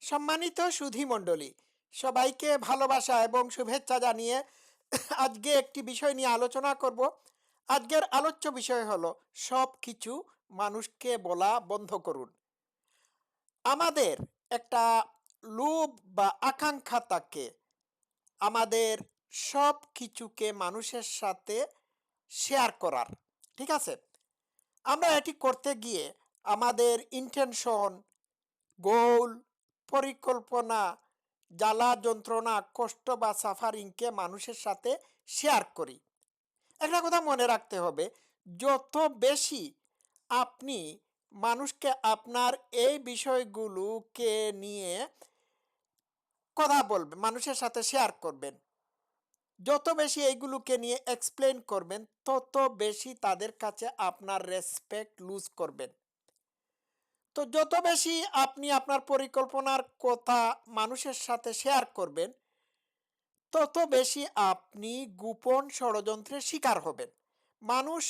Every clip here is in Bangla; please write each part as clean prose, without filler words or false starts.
সম্মানিত সুধী মণ্ডলী, সবাইকে ভালোবাসা এবং শুভেচ্ছা জানিয়ে আজকে একটি বিষয় নিয়ে আলোচনা করব। আজকের আলোচ্য বিষয় হলো সব কিছু মানুষকে বলা বন্ধ করুন। আমাদের একটা লোভ বা আকাঙ্ক্ষা থাকে আমাদের সব কিছুকে মানুষের সাথে শেয়ার করার। ঠিক আছে, আমরা এটি করতে গিয়ে আমাদের ইন্টেনশন, গোল, পরিকল্পনা, জ্বালা যন্ত্রণা, কষ্ট বা সাফারিংকে মানুষের সাথে শেয়ার করি। একটা কথা মনে রাখতে হবে, যত বেশি আপনি মানুষকে আপনার এই বিষয়গুলোকে নিয়ে কথা বলবেন, মানুষের সাথে শেয়ার করবেন, যত বেশি এইগুলোকে নিয়ে এক্সপ্লেন করবেন, তত বেশি তাদের কাছে আপনার রেসপেক্ট লুজ করবেন। তো যত বেশি আপনি আপনার পরিকল্পনার কথা মানুষের সাথে শেয়ার করবেন, তত বেশি আপনি গোপন ষড়যন্ত্রের শিকার হবেন। মানুষ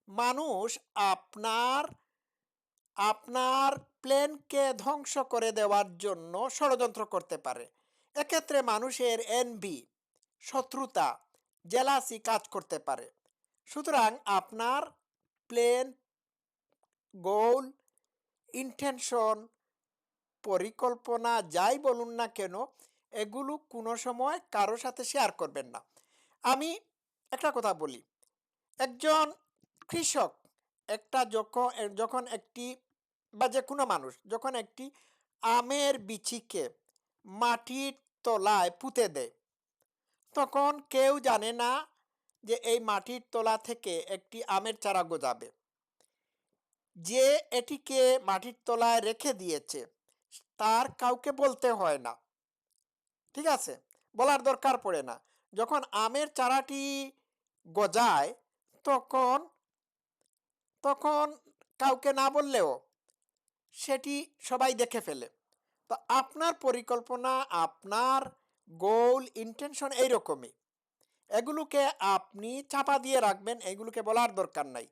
মানুষ আপনার আপনার প্ল্যানকে ধ্বংস করে দেওয়ার জন্য ষড়যন্ত্র করতে পারে। এক্ষেত্রে মানুষের এনভি, শত্রুতা, জেলাসি কাজ করতে পারে। সুতরাং আপনার প্ল্যান, গোল, ইন্টেনশন, পরিকল্পনা যাই বলুন না কেন, এগুলো কোনো সময় কারো সাথে শেয়ার করবেন না। আমি একটা কথা বলি, একজন কৃষক একটা যখন একটি বা যে কোনো মানুষ যখন একটি আমের বিচিকে মাটির তলায় পুঁতে দেয়, তখন কেউ জানে না যে এই মাটির তলা থেকে একটি আমের চারা গজাবে। যে এটিকে মাটির তলায় রেখে দিয়েছে তার কাউকে বলতে হয় না। ঠিক আছে, বলার দরকার পড়ে না। যখন আমের চারাটি গজায়, তখন তখন কাউকে না বললেও সেটি সবাই দেখে ফেলে। তো আপনার পরিকল্পনা, আপনার গোল, ইন্টেনশন এইরকমই। এগুলোকে আপনি চাপা দিয়ে রাখবেন, এগুলোকে বলার দরকার নাই।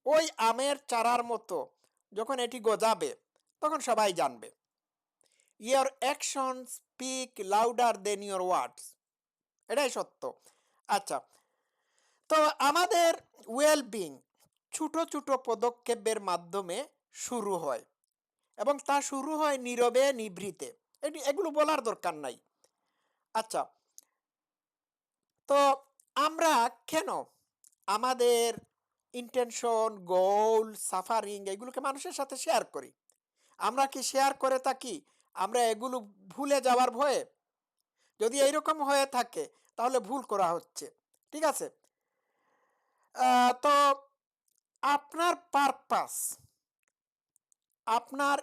ওই আমের চারার মতো যখন এটি গজাবে, তখন সবাই জানবে। Your action speak louder than your words, এটাই সত্য। আচ্ছা, তো আমাদের ওয়েলবিং ছোট ছোট পদক্ষেপের মাধ্যমে শুরু হয়, এবং তা শুরু হয় নীরবে, নিভৃতে। এগুলো বলার দরকার নাই। আচ্ছা, তো আমরা কেন আমাদের ইন্টেনশন, গোল, সাফারিং এগুলোকে মানুষের সাথে শেয়ার করি? আমরা কি শেয়ার করে থাকি আমরা এগুলো ভুলে যাওয়ার ভয়ে? যদি এইরকম হয়ে থাকে তাহলে ভুল করা হচ্ছে। ঠিক আছে, তো আপনার পারপাস, আপনার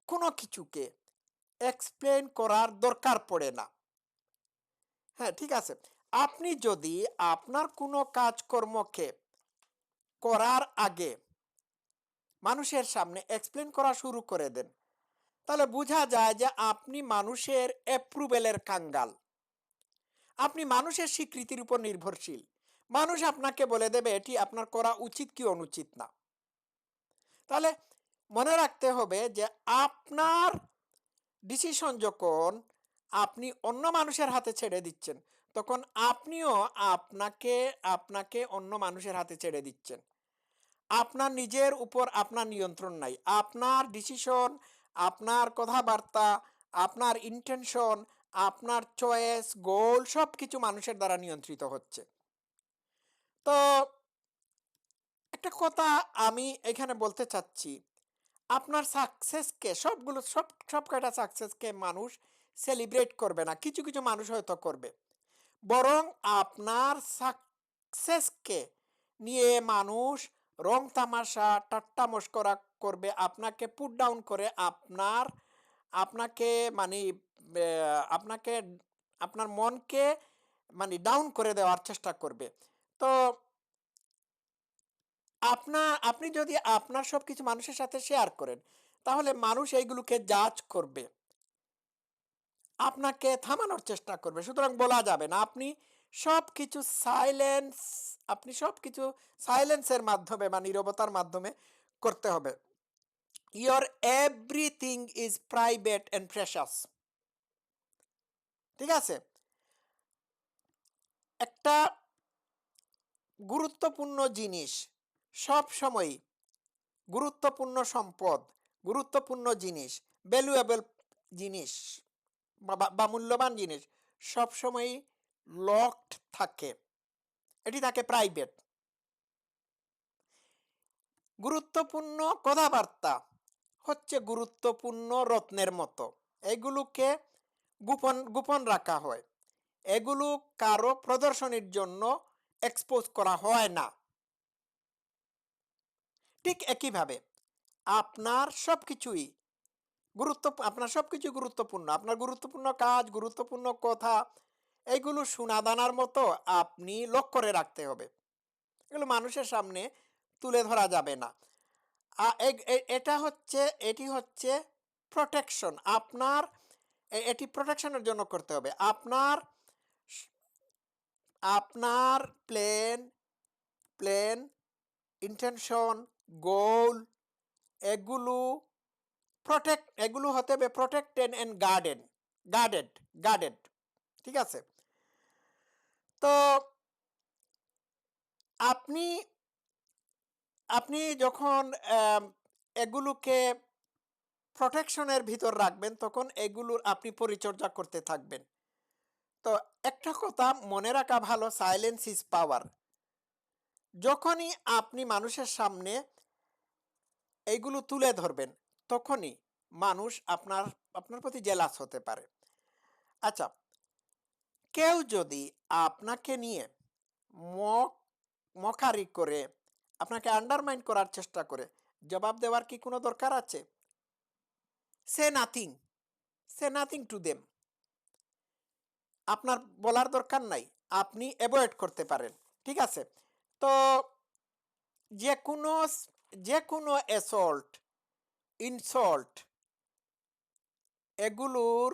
কোনো কিছুকে এক্সপ্লেন করার দরকার পড়ে না। হ্যাঁ, ঠিক আছে, আপনি যদি আপনার কোনো কাজকর্মকে করার আগে মানুষের সামনে এক্সপ্লেন করা শুরু করে দেন, তাহলে বোঝা যায় যে আপনি মানুষের অ্যাপ্রুভেলের কাঙ্গাল। আপনি মানুষের স্বীকৃতির উপর নির্ভরশীল। মানুষ আপনাকে বলে দেবে এটি আপনার করা উচিত কি অনুচিত না। তাহলে মনে রাখতে হবে যে আপনার ডিসিশন যখন আপনি অন্য মানুষের হাতে ছেড়ে দিচ্ছেন, তখন আপনিও আপনাকে আপনাকে অন্য মানুষের হাতে ছেড়ে দিচ্ছেন। আপনার নিজের উপর আপনার নিয়ন্ত্রণ নাই। আপনার ডিসিশন, আপনার কথাবার্তা, আপনার ইন্টেনশন, আপনার চয়েস, গোল সব কিছু মানুষের দ্বারা নিয়ন্ত্রিত হচ্ছে। তো একটা কথা আমি এখানে বলতে চাচ্ছি, আপনার সাকসেসকে সব কয়টা সাকসেসকে মানুষ সেলিব্রেট করবে না, কিছু কিছু মানুষ হয়তো করবে। বরং আপনার সাকসেসকে নিয়ে মানুষ রং তামাশা, ঠাট্টা মশকরা করবে, আপনাকে পুট ডাউন করে আপনাকে মানে আপনাকে আপনার মনকে মানে ডাউন করে দেওয়ার চেষ্টা করবে। তো আপনি যদি আপনার সবকিছু মানুষের সাথে শেয়ার করেন, তাহলে মানুষ এইগুলোকে জাজ করবে, আপনাকে থামানোর চেষ্টা করবে। সুতরাং বলা যাবে না। সবকিছু সাইলেন্স আপনি সবকিছু সাইলেন্সের মাধ্যমে বা নীরবতার মাধ্যমে করতে হবে। Your everything is private and precious. ঠিক আছে? একটা গুরুত্বপূর্ণ জিনিস সব সময়ই, গুরুত্বপূর্ণ সম্পদ, গুরুত্বপূর্ণ জিনিস, ভ্যালুয়েবল জিনিস বা মূল্যবান জিনিস সবসময়ই লকড থাকে, এটি থাকে প্রাইভেট। গুরুত্বপূর্ণ কথাবার্তা হচ্ছে গুরুত্বপূর্ণ রত্নের মতো, এগুলোকে গোপন গোপন রাখা হয়, এগুলো কারো প্রদর্শনীর জন্য এক্সপোজ করা হয় না। ঠিক একইভাবে আপনার সবকিছুই আপনার সবকিছু গুরুত্বপূর্ণ, আপনার গুরুত্বপূর্ণ কাজ, গুরুত্বপূর্ণ কথা, এগুলো সোনাদানার মতো আপনি লক করে রাখতে হবে, এগুলো মানুষের সামনে তুলে ধরা যাবে না। এটি হচ্ছে প্রোটেকশন আপনার, এটি প্রোটেকশনের জন্য করতে হবে। আপনার আপনার প্ল্যান প্ল্যান ইন্টেনশন, গোল, এগুলো এগুলো হতে হবে প্রোটেক্টেড অ্যান্ড গার্ডেড গার্ডেড। ঠিক আছে? তো আপনি আপনি যখন এগুলোকে প্রোটেকশনের ভিতর রাখবেন তখন এগুলোর আপনি পরিচর্যা করতে থাকবেন। তো একটা কথা মনে রাখা ভালো, সাইলেন্স ইজ পাওয়ার। যখনই আপনি মানুষের সামনে এইগুলো তুলে ধরবেন তখনই মানুষ আপনার আপনার প্রতি জেলাস হতে পারে। আচ্ছা, কেউ যদি আপনাকে নিয়ে মক মকারি করে, আপনাকে আন্ডারমাইন করার চেষ্টা করে, জবাব দেওয়ার কি কোনো দরকার আছে? Say nothing, say nothing to them. আপনার বলার দরকার নাই, আপনি অ্যাভয়েড করতে পারেন। ঠিক আছে? তো যে কোনো যে কোনো অ্যাসল্ট, ইনসল্ট, এগুলোর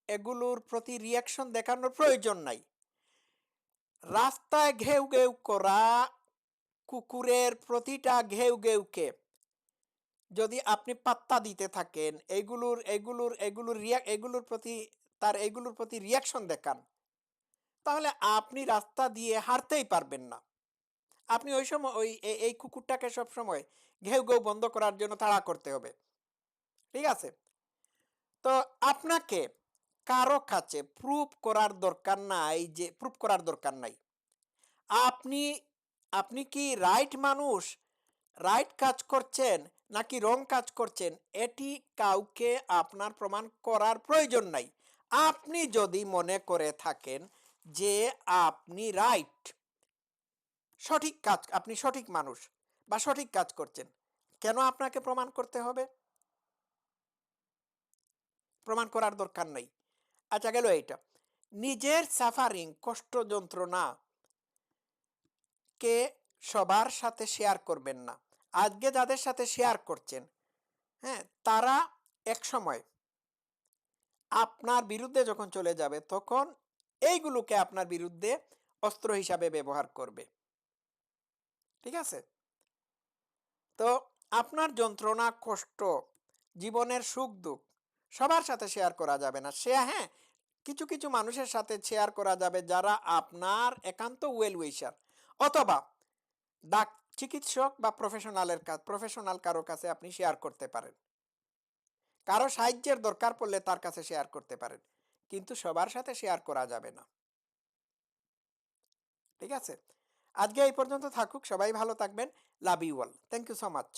এগুলোর প্রতি রিয়াকশন দেখানোর প্রয়োজন নাই। রাস্তায় ঘেউ ঘেউ করা কুকুরের প্রতিটা ঘেউ ঘেউকে যদি আপনি পাত্তা দিতে থাকেন, এগুলোর প্রতি এগুলোর প্রতি রিয়াকশন দেখান, তাহলে আপনি রাস্তা দিয়ে হাঁটতেই পারবেন না। আপনি ওই সময় এই কুকুরটাকে সব সময় ঘেউ ঘেউ বন্ধ করার জন্য তাড়া করতে হবে। ঠিক আছে? তো আপনাকে কারো কাছে প্রুফ করার দরকার নাই। আপনি আপনি কি রাইট মানুষ, রাইট কাজ করছেন নাকি রং কাজ করছেন, এটি কাউকে আপনার প্রমাণ করার প্রয়োজন নাই। আপনি যদি মনে করে থাকেন যে আপনি রাইট, আপনি সঠিক মানুষ বা সঠিক কাজ করছেন, কেন আপনাকে প্রমাণ করতে হবে? প্রমাণ করার দরকার নাই। আচ্ছা, গেল এইটা। নিজের সাফারিং, কষ্ট যন্ত্রণা কে সবার সাথে শেয়ার করবেন না। আজকে যাদের সাথে শেয়ার করছেন, হ্যাঁ, তারা এক সময় আপনার বিরুদ্ধে যখন চলে যাবে তখন এইগুলোকে আপনার বিরুদ্ধে অস্ত্র হিসাবে ব্যবহার করবে। ঠিক আছে? তো আপনার যন্ত্রণা, কষ্ট, জীবনের সুখ দুঃখ সবার সাথে শেয়ার করা যাবে না। হ্যাঁ, কিছু কিছু মানুষের সাথে শেয়ার করা যাবে যারা আপনার একান্ত ওয়েল উইশার, অথবা ডাক চিকিৎসক বা প্রফেশনাল কারো কাছে আপনি শেয়ার করতে পারেন। কারো সাহায্যের দরকার পড়লে তার কাছে শেয়ার করতে পারেন, কিন্তু সবার সাথে শেয়ার করা যাবে না। ঠিক আছে? আজকে এই পর্যন্ত থাকুক, সবাই ভালো থাকবেন। Love you all, thank you so much.